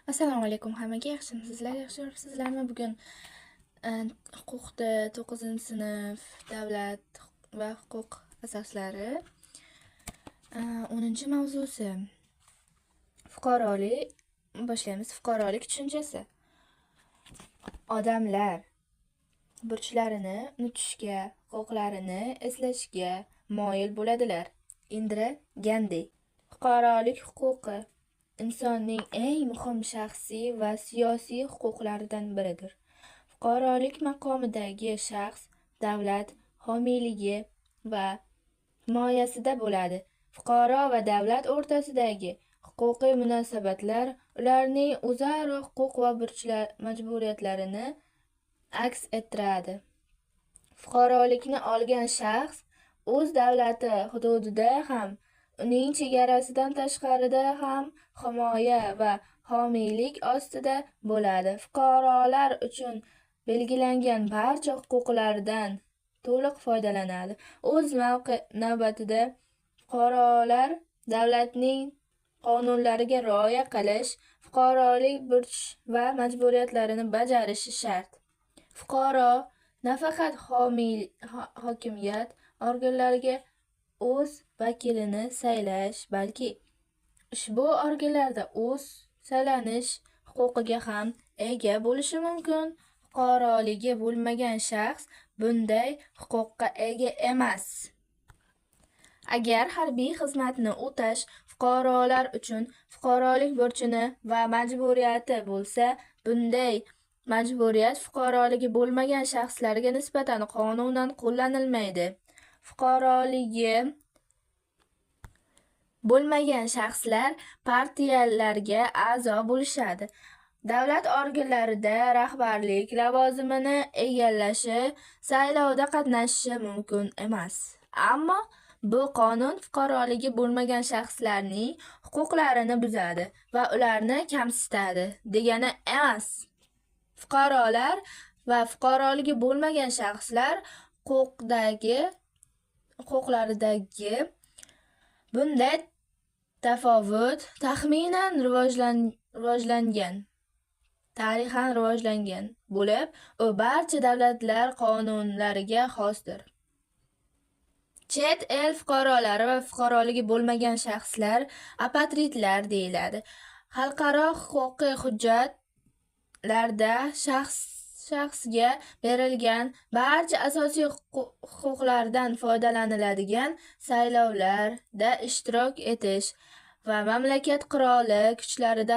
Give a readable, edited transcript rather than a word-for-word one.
Assalomu alaykum hammaga, yaxshimisizlar, yaxshi yuribsizlarmi? Bugun huquqda 9-sinf davlat va huquq asoslari 10-mavzusi fuqarolik. Boshlaymiz. Fuqarolik tushunchasi. Odamlar burchlarini unutishga, huquqlarini eslashga moyil bo'ladilar. Indira Gandi. Fuqarolik huquqi insonning eng muhim shaxsiy va siyosiy huquqlaridan biridir. Fuqarolik maqomidagi shaxs davlat homiyligi va himoyasida bo'ladi. Fuqaro va davlat o'rtasidagi huquqiy munosabatlar ularning o'zaro huquq va majburiyatlarini aks ettiradi. Fuqarolikni olgan shaxs o'z davlati hududida ham uning chegarasidan tashqarida ham himoya va homiylik ostida bo'ladi. Fuqarolar uchun belgilangan barcha huquqlardan to'liq foydalanadi. O'z navbatida fuqarolar davlatning qonunlariga rioya qilish, fuqarolik burch va majburiyatlarini bajarishi shart. Fuqaro nafaqat hokimiyat organlariga o'z vakilini saylash, balki ushbu organlarda o'z saylanish huquqiga ham ega bo'lishi mumkin. Fuqaroligi bo'lmagan shaxs bunday huquqqa ega emas. Agar harbiy xizmatni o'tash fuqarolar uchun fuqarolik burchini va majburiyati bo'lsa, bunday majburiyat fuqaroligi bo'lmagan shaxslarga nisbatan qonunan qo'llanilmaydi. Fuqaroligi bo'lmagan shaxslar partiyalarga a'zo bo'lishadi. Davlat organlarida rahbarlik lavozimini egallashi, saylovda qatnashishi mumkin emas. Ammo bu qonun fuqaroligi bo'lmagan shaxslarning huquqlarini buzadi va ularni kamsitadi degani emas. Fuqarolar va fuqaroligi bo'lmagan shaxslar huquqlaridagi bunday tafovut taxminan tarixan rivojlangan bo'lib, u barcha davlatlar qonunlariga xosdir. Chet el fuqarolari va fuqaroligi bo'lmagan shaxslar apatridlar deyiladi. Xalqaro huquqiy hujjatlarda shaxsga berilgan barcha asosiy huquqlardan foydalaniladigan saylovlarda ishtirok etish va mamlakat qurolli kuchlarida